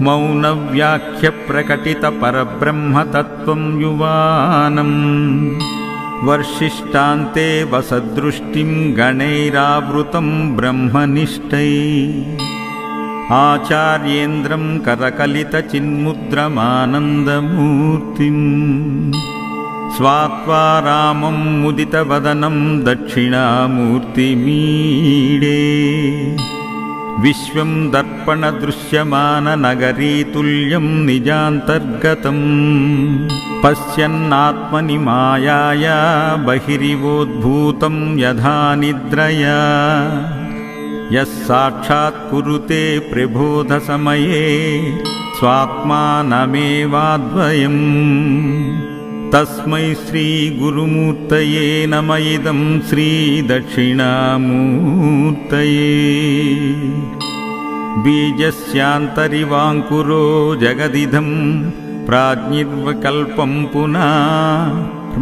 मौनव्याख्यप्रकटितपरब्रह्मतत्त्वं युवानम् वर्षिष्टान्ते वसदृष्टिं गणैरावृतं ब्रह्मनिष्ठैः आचार्येन्द्रं करकलितचिन्मुद्रमानन्दमूर्तिम् स्वात्वा रामं मुदितवदनं दक्षिणामूर्तिमीडे विश्वं दर्पणदृश्यमाननगरीतुल्यं निजान्तर्गतम् पश्यन्नात्मनि मायाया बहिरिवोद्भूतं यथा निद्रया यः साक्षात् कुरुते प्रबोधसमये स्वात्मानमेवाद्वयम् तस्मै श्रीगुरुमूर्तये नमः इदं श्रीदक्षिणामूर्तये बीजस्यान्तरिवाङ्कुरो जगदिदं प्राज्ञिर्विकल्पं पुनः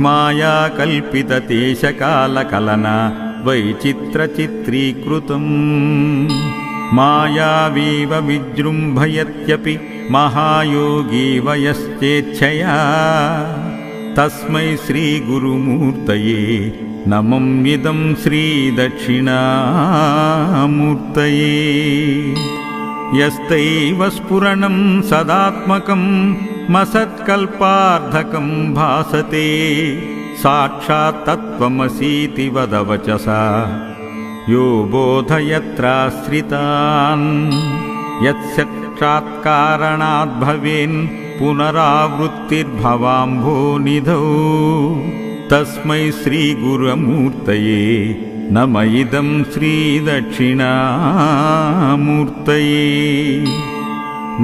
मायाकल्पितदेशकालकलना वैचित्रचित्रीकृतम् मायावीव विजृम्भयत्यपि महायोगी वयश्चेच्छया तस्मै श्रीगुरुमूर्तये नमम्यिदं श्रीदक्षिणामूर्तये यस्तैव स्फुरणं सदात्मकं मसत्कल्पार्धकं भासते साक्षात् तत्त्वमसीति वदवचसा यो बोधयत्राश्रितान् यत्साक्षात्कारणात् भवेन् पुनरावृत्तिर्भवाम्भोनिधौ तस्मै श्रीगुरुमूर्तये नमः इदं श्रीदक्षिणामूर्तये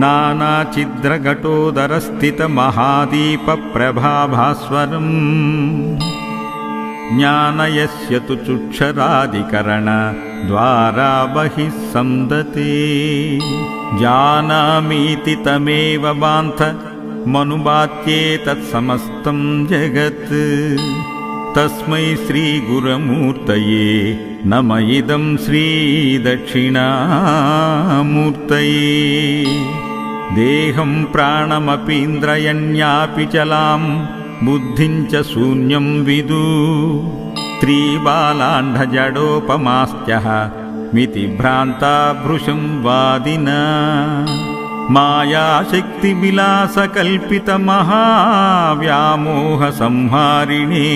नानाचिद्रघटोदरस्थितमहादीपप्रभाभास्वरम् ज्ञानयस्य तु चुक्षरादिकरणद्वारा बहिः संदते जानामीति तमेव बान्धमनुबात्येतत्समस्तं जगत् तस्मै श्रीगुरुमूर्तये नमः इदं श्रीदक्षिणामूर्तये देहं प्राणमपीन्द्रयण्यापि चलां बुद्धिं च शून्यं विदु त्रिबालाण्डजडोपमास्त्यः मितिभ्रान्ता भृशं वादिना मायाशक्तिविलासकल्पितमहाव्यामोहसंहारिणे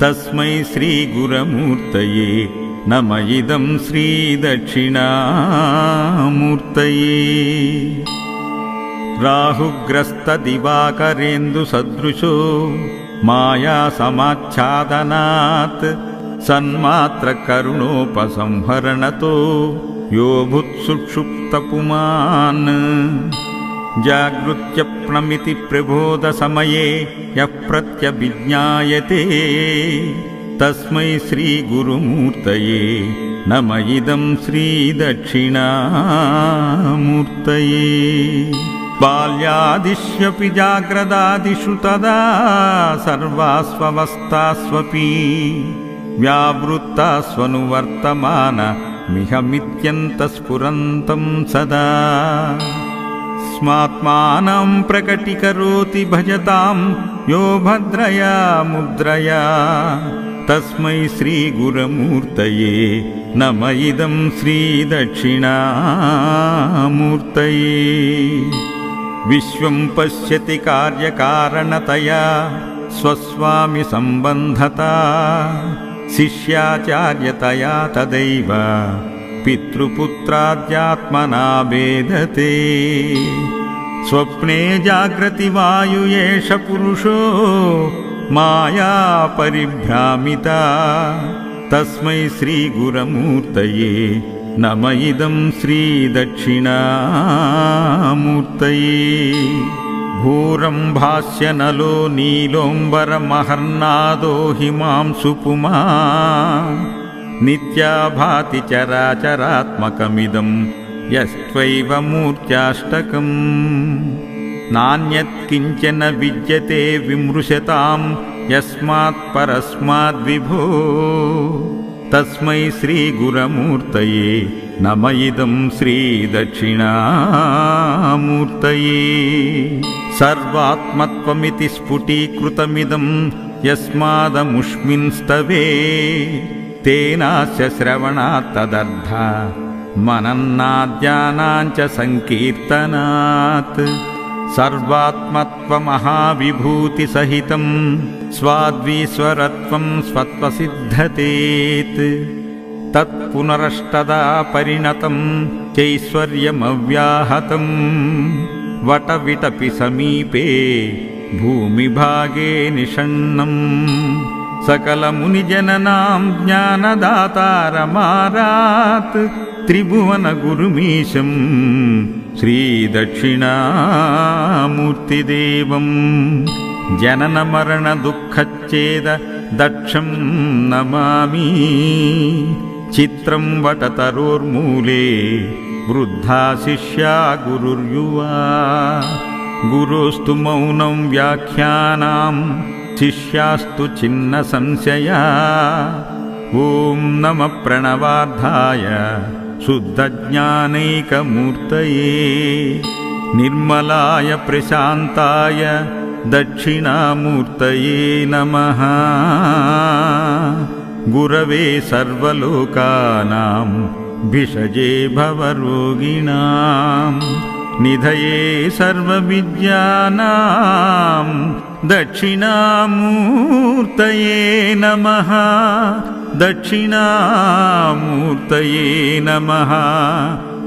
तस्मै श्रीगुरुमूर्तये नमः इदं श्रीदक्षिणामूर्तये राहुग्रस्तदिवाकरेन्दुसदृशो मायासमाच्छादनात् सन्मात्रकरुणोपसंहरणतो यो भूत्सुषुप्तपुमान् जागृत्यप्नमिति प्रबोधसमये यः प्रत्यभिज्ञायते तस्मै श्रीगुरुमूर्तये नमः इदं श्रीदक्षिणामूर्तये बाल्यादिष्यपि जाग्रदादिषु तदा सर्वास्वस्थास्वपि व्यावृत्तास्वनुवर्तमानमिहमित्यन्तस्फुरन्तं सदा स्मात्मानं प्रकटीकरोति भजतां यो भद्रया मुद्रया तस्मै श्रीगुरुमूर्तये नमः इदं श्रीदक्षिणामूर्तये विश्वं पश्यति कार्यकारणतया स्वस्वामि सम्बन्धता शिष्याचार्यतया तदैव पितृपुत्राद्यात्मना भेदते स्वप्ने जाग्रति वायु एष पुरुषो माया परिभ्रामिता तस्मै श्रीगुरुमूर्तये नमः इदं श्रीदक्षिणामूर्तये भूरम्भास्यनलो नीलोऽम्बरमहर्नादो हिमांशुपुमा नित्या भाति चराचरात्मकमिदं यस्त्वैव मूर्त्याष्टकम् नान्यत्किञ्चन विद्यते विमृशतां यस्मात् परस्माद्विभो तस्मै श्रीगुरमूर्तये नम इदं श्रीदक्षिणामूर्तये। सर्वात्मत्वमिति स्फुटीकृतमिदं यस्मादमुष्मिंस्तवे तेनास्य श्रवणात् तदर्था मनन्नाद्यानाञ्च संकीर्तनात्। सर्वात्मत्वमहाविभूतिसहितं स्वाद्वीश्वरत्वं स्वत्वसिद्धतेत्। तत्पुनरष्टदा परिणतं चैश्वर्यमव्याहतं वटविटपि समीपे भूमिभागे निषण्णम्। सकलमुनिजननां ज्ञानदातारमारात् त्रिभुवनगुरुमीशं श्रीदक्षिणामूर्तिदेवं। जननमरणदुःखच्छेद दक्षं नमामि। चित्रं वटतरोर्मूले वृद्धा शिष्या गुरुर्युवा। गुरोस्तु मौनं व्याख्यानां शिष्यास्तु छिन्नसंशया। ॐ नमः प्रणवार्धाय शुद्धज्ञानैकमूर्तये निर्मलाय प्रशान्ताय दक्षिणामूर्तये नमः। गुरवे सर्वलोकानां भिषजे भवरोगिणां निधये सर्वविद्यानां दक्षिणामूर्तये नमः। दक्षिणामूर्तये नमः।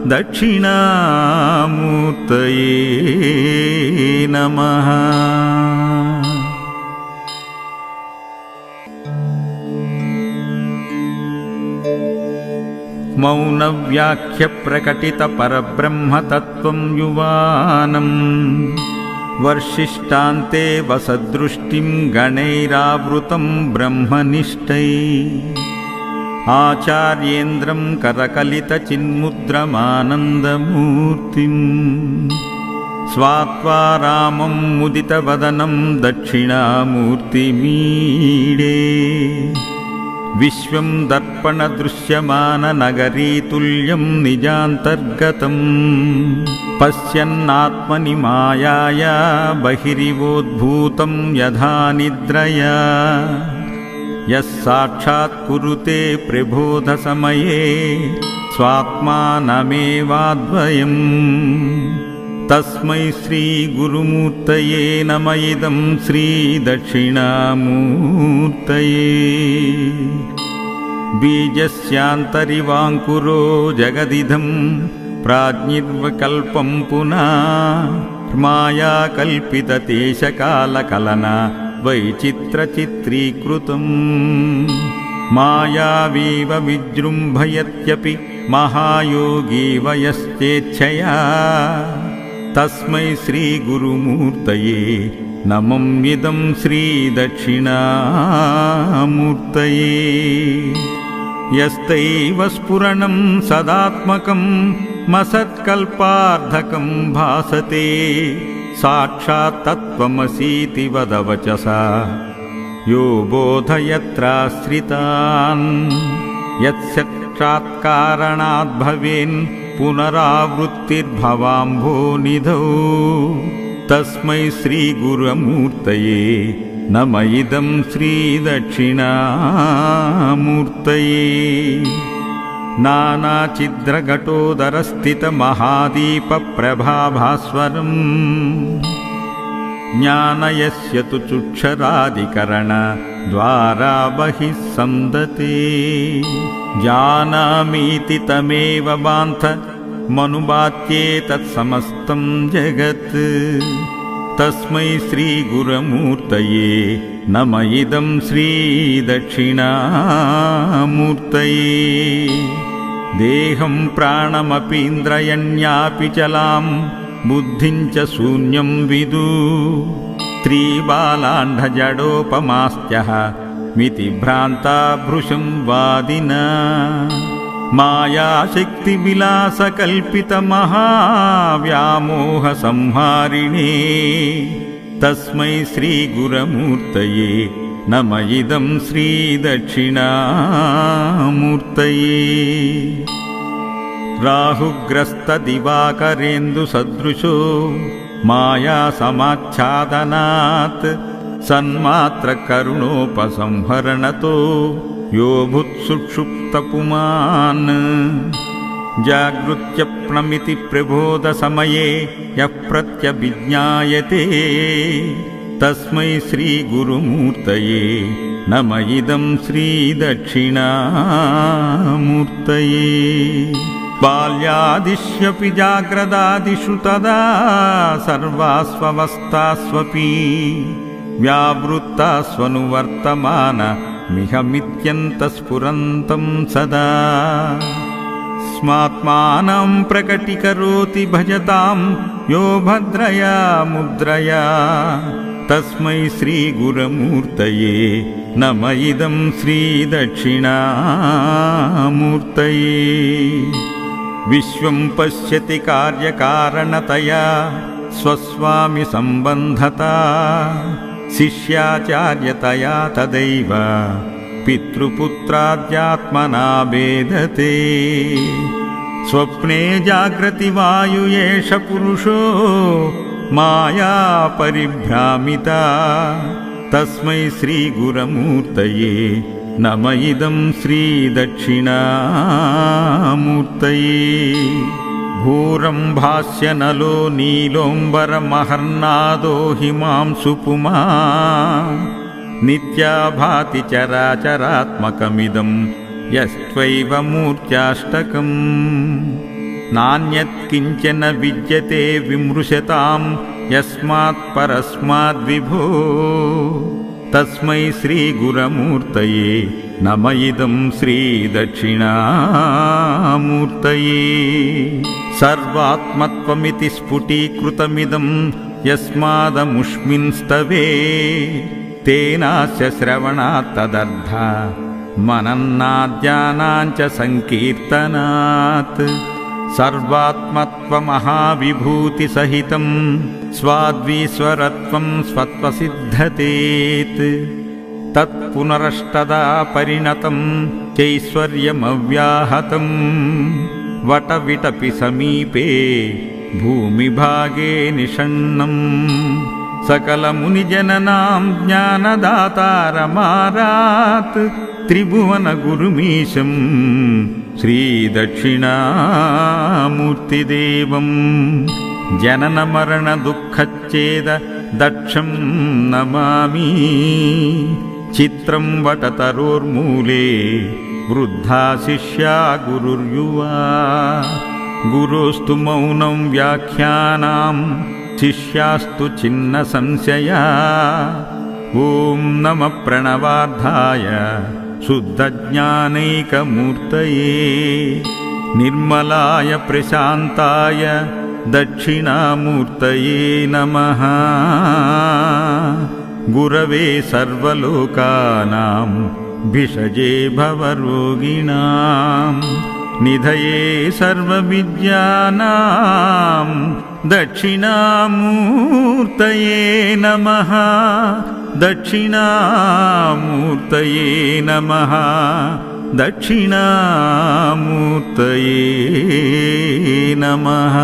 दक्षिणामूर्तये नमः। मौनव्याख्यप्रकटितपरब्रह्मतत्त्वं युवानम् वर्षिष्टान्ते वसदृष्टिं गणैरावृतं ब्रह्मनिष्ठैः। आचार्येन्द्रं करकलितचिन्मुद्रमानन्दमूर्तिं स्वात्वा रामं मुदितवदनं दक्षिणामूर्तिमीडे। विश्वं दर्पणदृश्यमाननगरीतुल्यं निजान्तर्गतं पश्यन्नात्मनि मायाया बहिरिवोद्भूतं यथा निद्रया। यः साक्षात् कुरुते प्रबोधसमये स्वात्मानमेवाद्वयम्। तस्मै श्रीगुरुमूर्तये नम इदं श्रीदक्षिणामूर्तये। बीजस्यान्तरिवाङ्कुरो जगदिदं प्राज्ञिर्विकल्पं पुनः मायाकल्पितदेशकालकलना वैचित्रचित्रीकृतम्। मायावीव विजृम्भयत्यपि महायोगी वयश्चेच्छया। तस्मै श्रीगुरुमूर्तये नमं इदं श्रीदक्षिणामूर्तये। यस्तैव स्फुरणं सदात्मकं मसत्कल्पार्धकं भासते साक्षात् तत्त्वमसीति वदवचसा यो बोधयत्राश्रितान्। यत्साक्षात्कारणात् भवेन् पुनरावृत्तिर्भवाम्भोनिधौ। तस्मै श्रीगुरुमूर्तये नम इदं श्रीदक्षिणामूर्तये। नानाचिद्रघटोदरस्थितमहादीपप्रभाभास्वरम् ज्ञानयस्य तु चुक्षरादिकरणद्वारा बहिः सन्दते। जानामीति तमेव बान्थ मनुबात्ये तत्समस्तं जगत्। तस्मै श्रीगुरुमूर्तये नम इदं श्रीदक्षिणामूर्तये। देहं प्राणमपीन्द्रयण्यापि चलां बुद्धिं च शून्यं विदु। त्रिबालाण्डजडोपमास्त्यः मिति भ्रान्ता भृशं वादिना। मायाशक्तिविलासकल्पितमहाव्यामोहसंहारिणे। तस्मै श्रीगुरुमूर्तये नम इदं श्रीदक्षिणामूर्तये। राहुग्रस्तदिवाकरेन्दुसदृशो मायासमाच्छादनात् सन्मात्रकरुणोपसंहरणतो यो भूत्सुषुप्तपुमान् जागृत्यप्नमिति प्रबोधसमये यः प्रत्यभिज्ञायते तस्मै श्रीगुरुमूर्तये नम इदं श्रीदक्षिणामूर्तये। बाल्यादिष्यपि जाग्रदादिषु तदा सर्वास्वस्थास्वपि व्यावृत्तास्वनुवर्तमानमिहमित्यन्तस्फुरन्तं सदा स्मात्मानं प्रकटीकरोति भजतां यो भद्रया मुद्रया तस्मै श्रीगुरुमूर्तये नम इदं श्रीदक्षिणामूर्तये। विश्वं पश्यति कार्यकारणतया स्वस्वामि सम्बन्धता शिष्याचार्यतया तदैव पितृपुत्राद्यात्मना भेदते। स्वप्ने जाग्रति वायु एष पुरुषो माया परिभ्रामिता तस्मै श्रीगुरुमूर्तये नम इदं श्रीदक्षिणामूर्तये। भूरम्भास्यनलो नीलोऽम्बरमहर्नादो हिमांशुपुमा नित्या भाति चराचरात्मकमिदं यस्त्वैव मूर्त्याष्टकम्। नान्यत्किञ्चन विद्यते विमृशतां यस्मात् परस्माद्विभो तस्मै श्रीगुरुमूर्तये नम इदं श्रीदक्षिणामूर्तये। सर्वात्मत्वमिति स्फुटीकृतमिदं यस्मादमुष्मिंस्तवे तेनास्य श्रवणात् तदर्थ मनन्नाद्यानाञ्च संकीर्तनात्। सर्वात्मत्वमहाविभूतिसहितं स्वाद्वीश्वरत्वं स्वत्वसिद्धतेत् तत्पुनरष्टदा परिणतं चैश्वर्यमव्याहतं वटविटपि समीपे भूमिभागे निषण्णम्। सकलमुनिजननां ज्ञानदातारमारात् त्रिभुवनगुरुमीशं श्रीदक्षिणामूर्तिदेवं जननमरणदुःखच्छेद दक्षं नमामि। चित्रं वटतरोर्मूले वृद्धा शिष्या गुरुर्युवा गुरोस्तु मौनं व्याख्यानां शिष्यास्तु छिन्नसंशया। ॐ नमः प्रणवार्धाय शुद्धज्ञानैकमूर्तये निर्मलाय प्रशान्ताय दक्षिणामूर्तये नमः। गुरवे सर्वलोकानां भिषजे भवरोगिणां निधये सर्वविद्यानां दक्षिणामूर्तये नमः। दक्षिणामूर्तये नमः। दक्षिणामूर्तये नमः।